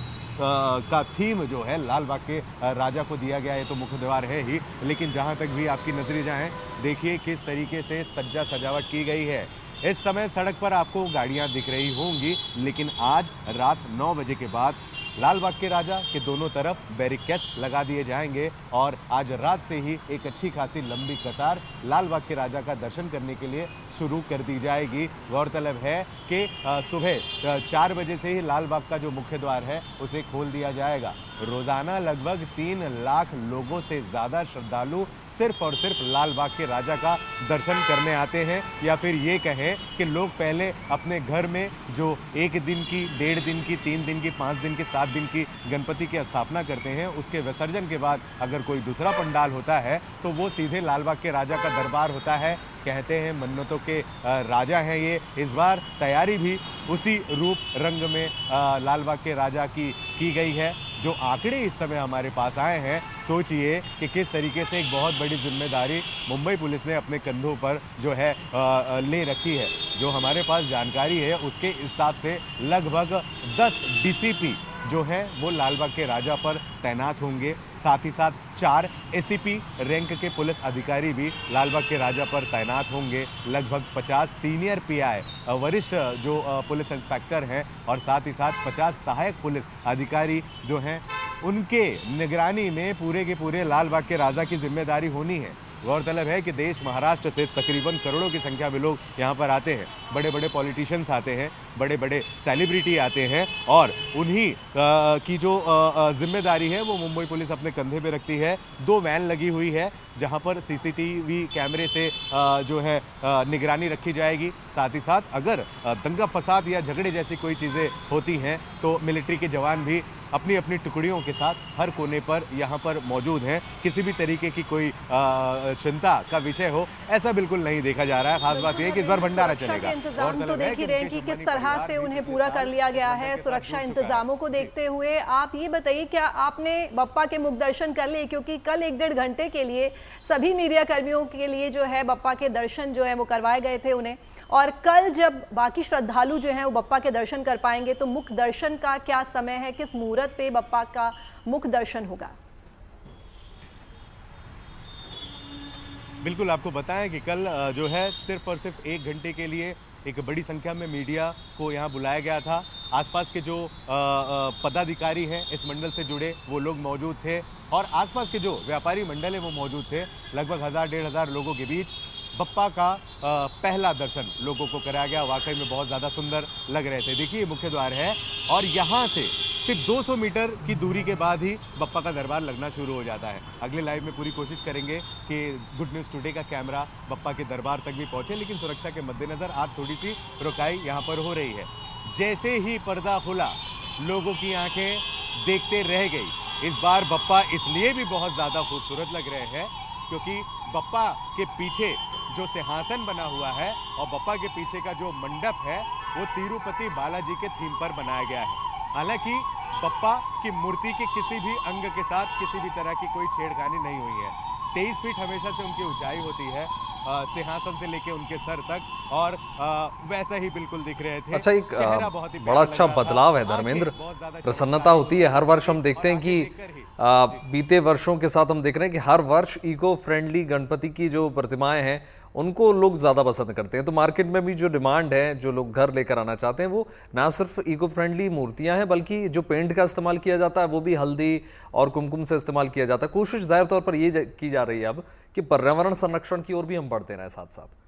का थीम जो है लाल बाग के राजा को दिया गया है। तो मुख्य द्वार है ही, लेकिन जहां तक भी आपकी नजरें जाएं देखिए किस तरीके से सज्जा सजावट की गई है। इस समय सड़क पर आपको गाड़ियां दिख रही होंगी, लेकिन आज रात 9 बजे के बाद लाल बाग के राजा के दोनों तरफ बैरिकेड्स लगा दिए जाएंगे और आज रात से ही एक अच्छी खासी लंबी कतार लाल बाग के राजा का दर्शन करने के लिए शुरू कर दी जाएगी। गौरतलब है कि सुबह 4 बजे से ही लाल बाग का जो मुख्य द्वार है उसे खोल दिया जाएगा। रोजाना लगभग 3 लाख लोगों से ज़्यादा श्रद्धालु सिर्फ और सिर्फ लाल बाग के राजा का दर्शन करने आते हैं, या फिर ये कहें कि लोग पहले अपने घर में जो 1 दिन की, 1.5 दिन की, 3 दिन की, 5 दिन की, 7 दिन की गणपति की स्थापना करते हैं, उसके विसर्जन के बाद अगर कोई दूसरा पंडाल होता है तो वो सीधे लाल बाग के राजा का दरबार होता है। कहते हैं मन्नतों के राजा हैं ये। इस बार तैयारी भी उसी रूप रंग में लाल बाग के राजा की गई है। जो आंकड़े इस समय हमारे पास आए हैं, सोचिए कि किस तरीके से एक बहुत बड़ी जिम्मेदारी मुंबई पुलिस ने अपने कंधों पर जो है ले रखी है। जो हमारे पास जानकारी है उसके हिसाब से लगभग 10 डीसीपी जो है वो लाल बाग के राजा पर तैनात होंगे। साथ ही साथ 4 एसीपी रैंक के पुलिस अधिकारी भी लाल बाग के राजा पर तैनात होंगे। लगभग 50 सीनियर पीआई वरिष्ठ जो पुलिस इंस्पेक्टर हैं और साथ ही साथ 50 सहायक पुलिस अधिकारी जो हैं उनके निगरानी में पूरे के पूरे लाल बाग के राजा की जिम्मेदारी होनी है। गौरतलब है कि देश महाराष्ट्र से तकरीबन करोड़ों की संख्या में लोग यहाँ पर आते हैं। बड़े बड़े पॉलिटिशियंस आते हैं, बड़े बड़े सेलिब्रिटी आते हैं और उन्हीं की जो जिम्मेदारी है वो मुंबई पुलिस अपने कंधे पे रखती है। 2 वैन लगी हुई है जहाँ पर सीसीटीवी कैमरे से जो है निगरानी रखी जाएगी। साथ ही साथ अगर दंगा फसाद या झगड़े जैसी कोई चीज़ें होती हैं तो मिलिट्री के जवान भी अपनी अपनी टुकड़ियों के साथ हर कोने पर यहाँ पर मौजूद हैं। किसी भी तरीके की कोई चिंता का विषय हो ऐसा बिल्कुल नहीं देखा जा रहा है। खास बात यह है कि इस बार भंडारा चलेगा। इंतजाम तो देख ही रहे हैं कि किस तरह से उन्हें पूरा कर लिया गया है। सुरक्षा इंतजामों को देखते हुए आप ये बताइए, क्या आपने बप्पा के मुख दर्शन कर लिए? क्योंकि कल 1-1.5 घंटे के लिए सभी मीडिया कर्मियों के लिए जो है बप्पा के दर्शन जो है वो करवाए गए थे उन्हें, और कल जब बाकी श्रद्धालु जो हैं वो बप्पा के दर्शन कर पाएंगे तो मुख दर्शन का क्या समय है, किस मुहूर्त पे बप्पा का मुख दर्शन होगा? बिल्कुल आपको बताएं कि कल जो है सिर्फ और सिर्फ 1 घंटे के लिए एक बड़ी संख्या में मीडिया को यहाँ बुलाया गया था। आसपास के जो पदाधिकारी हैं इस मंडल से जुड़े वो लोग मौजूद थे और आसपास के जो व्यापारी मंडल है वो मौजूद थे। लगभग 1000-1500 लोगों के बीच बप्पा का पहला दर्शन लोगों को कराया गया। वाकई में बहुत ज़्यादा सुंदर लग रहे थे। देखिए मुख्य द्वार है और यहाँ से सिर्फ 200 मीटर की दूरी के बाद ही बप्पा का दरबार लगना शुरू हो जाता है। अगले लाइव में पूरी कोशिश करेंगे कि गुड न्यूज़ टुडे का कैमरा बप्पा के दरबार तक भी पहुँचे, लेकिन सुरक्षा के मद्देनज़र आज थोड़ी सी रुकाई यहाँ पर हो रही है। जैसे ही पर्दा खुला लोगों की आंखें देखते रह गई। इस बार बप्पा इसलिए भी बहुत ज़्यादा खूबसूरत लग रहे हैं क्योंकि बप्पा के पीछे जो सिंहासन बना हुआ है और बप्पा के पीछे का जो मंडप है वो तिरुपति बालाजी के थीम पर बनाया गया है। हालांकि बप्पा की मूर्ति के किसी भी अंग के साथ किसी भी तरह की कोई छेड़खानी नहीं हुई है। 23 फीट हमेशा से उनकी ऊंचाई होती है, सिंहासन से लेके उनके सर तक, और वैसा ही बिल्कुल दिख रहे थे। अच्छा, एक बड़ा अच्छा बदलाव है धर्मेंद्र, प्रसन्नता होती है। हर वर्ष हम देखते हैं कि बीते वर्षों के साथ हम देख रहे हैं कि हर वर्ष इको फ्रेंडली गणपति की जो प्रतिमाएं हैं उनको लोग ज़्यादा पसंद करते हैं। तो मार्केट में भी जो डिमांड है, जो लोग घर लेकर आना चाहते हैं, वो ना सिर्फ इको फ्रेंडली मूर्तियां हैं बल्कि जो पेंट का इस्तेमाल किया जाता है वो भी हल्दी और कुमकुम से इस्तेमाल किया जाता है। कोशिश जाहिर तौर पर ये की जा रही है अब कि पर्यावरण संरक्षण की ओर भी हम बढ़ते रहें साथ साथ।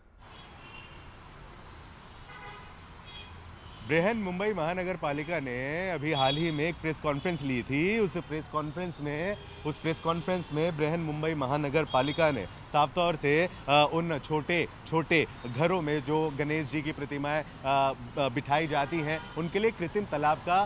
बृहन मुंबई महानगर पालिका ने अभी हाल ही में एक प्रेस कॉन्फ्रेंस ली थी। उस प्रेस कॉन्फ्रेंस में बृहन मुंबई महानगर पालिका ने साफ तौर से उन छोटे छोटे घरों में जो गणेश जी की प्रतिमाएं बिठाई जाती हैं उनके लिए कृत्रिम तालाब का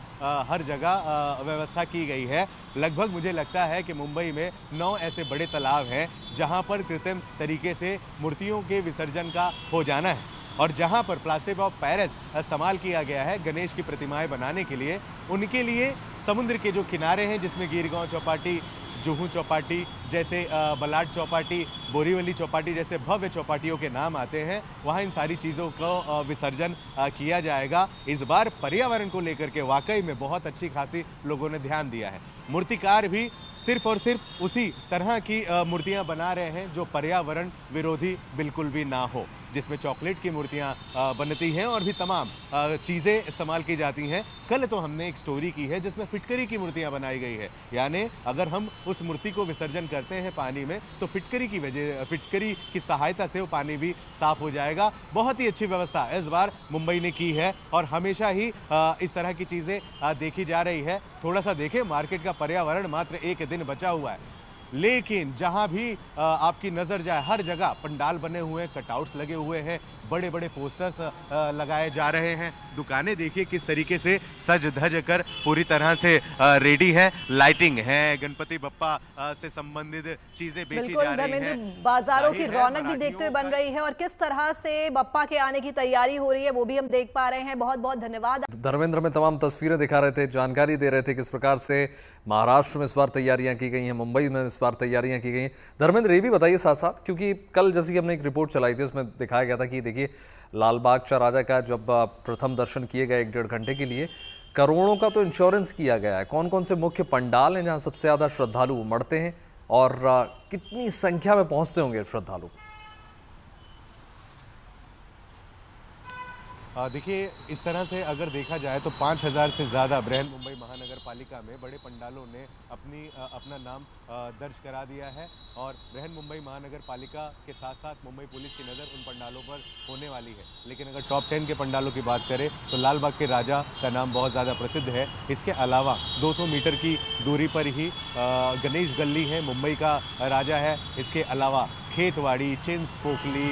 हर जगह व्यवस्था की गई है। लगभग मुझे लगता है कि मुंबई में 9 ऐसे बड़े तालाब हैं जहां पर कृत्रिम तरीके से मूर्तियों के विसर्जन का हो जाना है और जहां पर प्लास्टर ऑफ पेरिस इस्तेमाल किया गया है गणेश की प्रतिमाएं बनाने के लिए, उनके लिए समुद्र के जो किनारे हैं जिसमें गिरगांव चौपाटी, जुहू चौपाटी जैसे बलाट चौपाटी, बोरीवली चौपाटी जैसे भव्य चौपाटियों के नाम आते हैं, वहाँ इन सारी चीज़ों को विसर्जन किया जाएगा। इस बार पर्यावरण को लेकर के वाकई में बहुत अच्छी खासी लोगों ने ध्यान दिया है। मूर्तिकार भी सिर्फ और सिर्फ उसी तरह की मूर्तियां बना रहे हैं जो पर्यावरण विरोधी बिल्कुल भी ना हो, जिसमें चॉकलेट की मूर्तियां बनती हैं और भी तमाम चीज़ें इस्तेमाल की जाती हैं। कल तो हमने एक स्टोरी की है जिसमें फिटकरी की मूर्तियां बनाई गई है, यानी अगर हम उस मूर्ति को विसर्जन करते हैं पानी में तो फिटकरी की सहायता से वो पानी भी साफ हो जाएगा। बहुत ही अच्छी व्यवस्था इस बार मुंबई ने की है और हमेशा ही इस तरह की चीज़ें देखी जा रही है। थोड़ा सा देखें, मार्केट का पर्यावरण मात्र 1 दिन बचा हुआ है, लेकिन जहां भी आपकी नज़र जाए हर जगह पंडाल बने हुए हैं, कटआउट्स लगे हुए हैं, बड़े बड़े पोस्टर्स लगाए जा रहे हैं। दुकानें देखिए किस तरीके से सज धज कर पूरी तरह से रेडी है, लाइटिंग है, गणपति बप्पा से संबंधित चीजें बेची जा रही हैं। बाजारों की रौनक भी देखते हुए बन रही है और किस तरह से बप्पा के आने की तैयारी हो रही है वो भी हम देख पा रहे हैं। बहुत बहुत धन्यवाद। धर्मेंद्र में तमाम तस्वीरें दिखा रहे थे, जानकारी दे रहे थे किस प्रकार से महाराष्ट्र में इस बार तैयारियां की गई हैं, मुंबई में इस बार तैयारियां की गई हैं। धर्मेंद्र ये भी बताइए साथ साथ, क्योंकि कल जैसे कि हमने एक रिपोर्ट चलाई थी उसमें दिखाया गया था कि देखिए लाल बाग चा राजा का जब प्रथम दर्शन किए गए 1-1.5 घंटे के लिए करोड़ों का तो इंश्योरेंस किया गया है। कौन कौन से मुख्य पंडाल हैं जहां सबसे ज्यादा श्रद्धालु उमड़ते हैं और कितनी संख्या में पहुंचते होंगे श्रद्धालु? देखिए इस तरह से अगर देखा जाए तो 5000 से ज़्यादा बृहन मुंबई महानगर पालिका में बड़े पंडालों ने अपना नाम दर्ज करा दिया है और बृहन मुंबई महानगर पालिका के साथ साथ मुंबई पुलिस की नज़र उन पंडालों पर होने वाली है। लेकिन अगर टॉप 10 के पंडालों की बात करें तो लाल बाग के राजा का नाम बहुत ज़्यादा प्रसिद्ध है। इसके अलावा 200 मीटर की दूरी पर ही गणेश गली है, मुंबई का राजा है। इसके अलावा खेतवाड़ी, चिंस पोकली,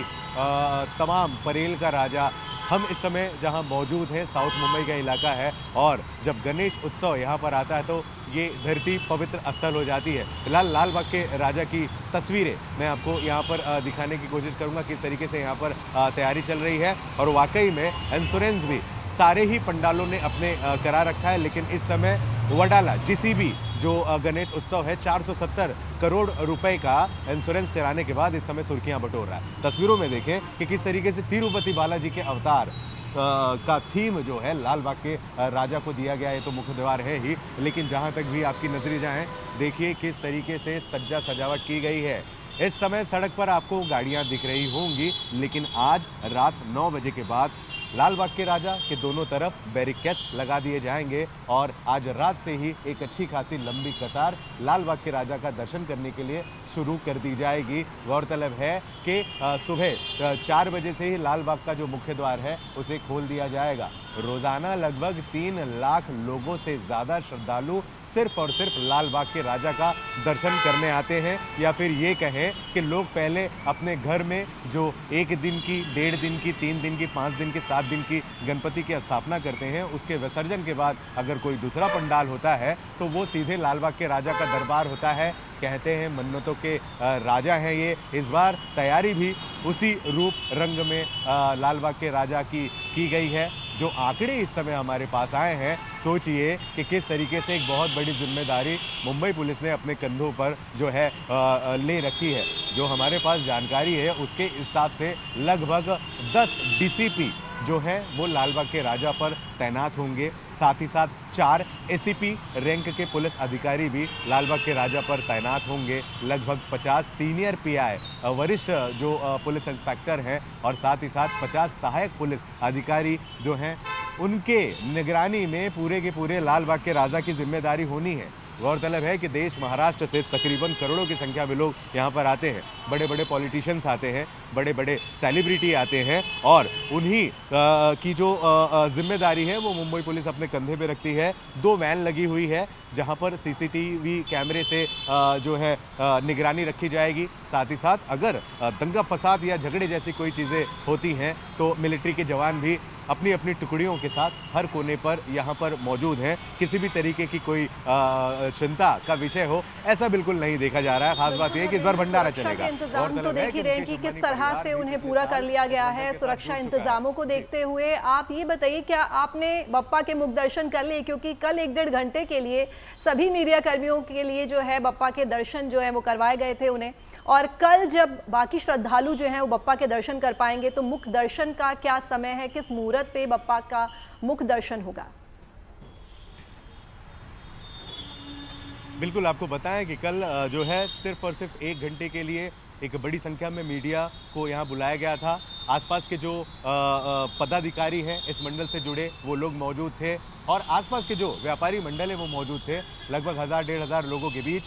तमाम परेल का राजा। हम इस समय जहां मौजूद हैं साउथ मुंबई का इलाका है और जब गणेश उत्सव यहां पर आता है तो ये धरती पवित्र स्थल हो जाती है। फिलहाल लाल बाग के राजा की तस्वीरें मैं आपको यहां पर दिखाने की कोशिश करूंगा किस तरीके से यहां पर तैयारी चल रही है और वाकई में इंश्योरेंस भी सारे ही पंडालों ने अपने करा रखा है। लेकिन इस समय वडाला जीसीबी जो गणेश उत्सव है 470 करोड़ रुपए का इंश्योरेंस कराने के बाद इस समय सुर्खियां बटोर रहा है। तस्वीरों में देखें कि किस तरीके से तिरुपति बालाजी के अवतार का थीम जो है लाल बाग के राजा को दिया गया है। तो मुख्य द्वार है ही, लेकिन जहां तक भी आपकी नजरें जाएं देखिए किस तरीके से सज्जा सजावट की गई है। इस समय सड़क पर आपको गाड़ियां दिख रही होंगी, लेकिन आज रात 9 बजे के बाद लाल बाग के राजा के दोनों तरफ बैरिकेड्स लगा दिए जाएंगे और आज रात से ही एक अच्छी खासी लंबी कतार लाल बाग के राजा का दर्शन करने के लिए शुरू कर दी जाएगी। गौरतलब है कि सुबह 4 बजे से ही लाल बाग का जो मुख्य द्वार है उसे खोल दिया जाएगा। रोजाना लगभग 3 लाख लोगों से ज़्यादा श्रद्धालु सिर्फ और सिर्फ लाल बाग के राजा का दर्शन करने आते हैं, या फिर ये कहें कि लोग पहले अपने घर में जो 1 दिन की, 1.5 दिन की, 3 दिन की, 5 दिन की, 7 दिन की गणपति की स्थापना करते हैं, उसके विसर्जन के बाद अगर कोई दूसरा पंडाल होता है तो वो सीधे लाल बाग के राजा का दरबार होता है। कहते हैं मन्नतों के राजा हैं ये। इस बार तैयारी भी उसी रूप रंग में लाल बाग के राजा की गई है। जो आंकड़े इस समय हमारे पास आए हैं, सोचिए कि किस तरीके से एक बहुत बड़ी जिम्मेदारी मुंबई पुलिस ने अपने कंधों पर जो है ले रखी है। जो हमारे पास जानकारी है उसके हिसाब से लगभग 10 डीसीपी जो है वो लाल बाग के राजा पर तैनात होंगे। साथ ही साथ 4 एसीपी रैंक के पुलिस अधिकारी भी लाल बाग के राजा पर तैनात होंगे। लगभग 50 सीनियर पीआई वरिष्ठ जो पुलिस इंस्पेक्टर हैं और साथ ही साथ 50 सहायक पुलिस अधिकारी जो हैं उनके निगरानी में पूरे के पूरे लाल बाग के राजा की जिम्मेदारी होनी है। गौरतलब है कि देश महाराष्ट्र से तकरीबन करोड़ों की संख्या में लोग यहाँ पर आते हैं। बड़े बड़े पॉलिटिशियंस आते हैं, बड़े बड़े सेलिब्रिटी आते हैं और उन्हीं की जो जिम्मेदारी है वो मुंबई पुलिस अपने कंधे पे रखती है। 2 वैन लगी हुई है जहाँ पर सीसीटीवी कैमरे से जो है निगरानी रखी जाएगी। साथ ही साथ अगर दंगा फसाद या झगड़े जैसी कोई चीज़ें होती हैं तो मिलिट्री के जवान भी अपनी अपनी टुकड़ियों के साथ हर कोने पर यहाँ पर मौजूद हैं। किसी भी तरीके की कोई चिंता का विषय हो ऐसा बिल्कुल नहीं देखा जा रहा है। खास बात यह है कि इस बार भंडारा चलेगा। इंतजाम तो देख ही रहे हैं कि किस तरह से उन्हें पूरा कर लिया गया है। सुरक्षा इंतजामों को देखते हुए आप ये बताइए, क्या आपने बप्पा के मुख दर्शन कर लिए? क्योंकि कल 1-1.5 घंटे के लिए सभी मीडिया कर्मियों के लिए जो है बप्पा के दर्शन जो है वो करवाए गए थे उन्हें, और कल जब बाकी श्रद्धालु जो हैं वो बप्पा के दर्शन कर पाएंगे तो मुख दर्शन का क्या समय है, किस मुहूर्त पे बप्पा का मुख दर्शन होगा? बिल्कुल आपको बताएं कि कल जो है सिर्फ और सिर्फ 1 घंटे के लिए एक बड़ी संख्या में मीडिया को यहाँ बुलाया गया था। आसपास के जो पदाधिकारी हैं इस मंडल से जुड़े वो लोग मौजूद थे और आसपास के जो व्यापारी मंडल है वो मौजूद थे। लगभग 1000-1500 लोगों के बीच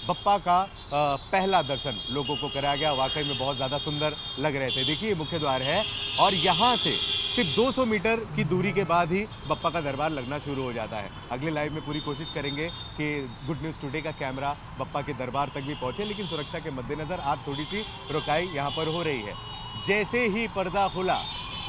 बप्पा का पहला दर्शन लोगों को कराया गया। वाकई में बहुत ज़्यादा सुंदर लग रहे थे। देखिए मुख्य द्वार है और यहाँ से सिर्फ 200 मीटर की दूरी के बाद ही बप्पा का दरबार लगना शुरू हो जाता है। अगले लाइव में पूरी कोशिश करेंगे कि गुड न्यूज़ टुडे का कैमरा बप्पा के दरबार तक भी पहुँचे, लेकिन सुरक्षा के मद्देनज़र आज थोड़ी सी रुकाई यहाँ पर हो रही है। जैसे ही पर्दा खुला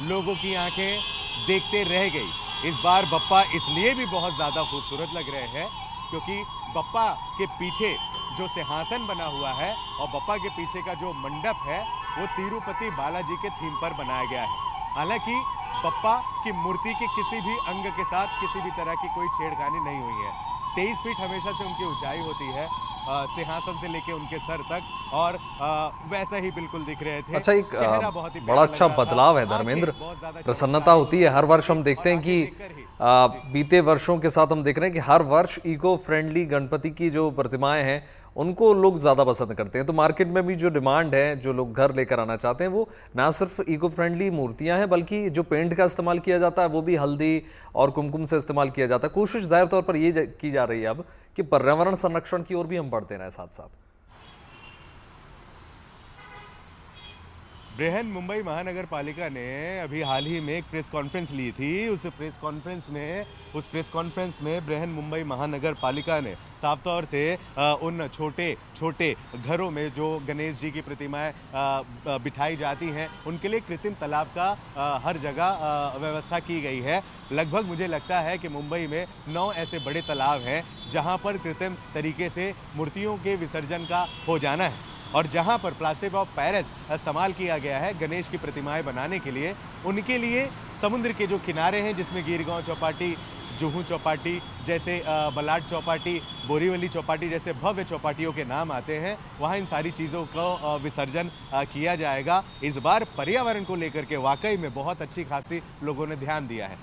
लोगों की आंखें देखते रह गई। इस बार बप्पा इसलिए भी बहुत ज़्यादा खूबसूरत लग रहे हैं क्योंकि बप्पा के पीछे जो सिंहासन बना हुआ है और बप्पा के पीछे का जो मंडप है वो तिरुपति बालाजी के थीम पर बनाया गया है। हालांकि बप्पा की मूर्ति के किसी भी अंग के साथ किसी भी तरह की कोई छेड़खानी नहीं हुई है। 23 फीट हमेशा से उनकी ऊंचाई होती है, सिंहासन से लेके उनके सर तक, और वैसा ही बिल्कुल दिख रहे थे। अच्छा, एक बड़ा अच्छा बदलाव है धर्मेंद्र, प्रसन्नता होती है। हर वर्ष हम देखते हैं कि बीते वर्षों के साथ हम देख रहे हैं कि हर वर्ष इको फ्रेंडली गणपति की जो प्रतिमाएं हैं उनको लोग ज़्यादा पसंद करते हैं। तो मार्केट में भी जो डिमांड है, जो लोग घर लेकर आना चाहते हैं, वो ना सिर्फ इको फ्रेंडली मूर्तियां हैं बल्कि जो पेंट का इस्तेमाल किया जाता है वो भी हल्दी और कुमकुम से इस्तेमाल किया जाता है। कोशिश जाहिर तौर पर ये की जा रही है अब कि पर्यावरण संरक्षण की ओर भी हम बढ़ते रहें साथ साथ। बृहन मुंबई महानगर पालिका ने अभी हाल ही में एक प्रेस कॉन्फ्रेंस ली थी। उस प्रेस कॉन्फ्रेंस में बृहन मुंबई महानगर पालिका ने साफ तौर से उन छोटे छोटे घरों में जो गणेश जी की प्रतिमाएं बिठाई जाती हैं उनके लिए कृत्रिम तालाब का हर जगह व्यवस्था की गई है। लगभग मुझे लगता है कि मुंबई में 9 ऐसे बड़े तालाब हैं जहां पर कृत्रिम तरीके से मूर्तियों के विसर्जन का हो जाना है और जहां पर प्लास्टर ऑफ पेरिस इस्तेमाल किया गया है गणेश की प्रतिमाएं बनाने के लिए। उनके लिए समुद्र के जो किनारे हैं जिसमें गिरगांव चौपाटी, जुहू चौपाटी जैसे, बलाट चौपाटी, बोरीवली चौपाटी जैसे भव्य चौपाटियों के नाम आते हैं, वहाँ इन सारी चीज़ों को विसर्जन किया जाएगा। इस बार पर्यावरण को लेकर के वाकई में बहुत अच्छी खासी लोगों ने ध्यान दिया है।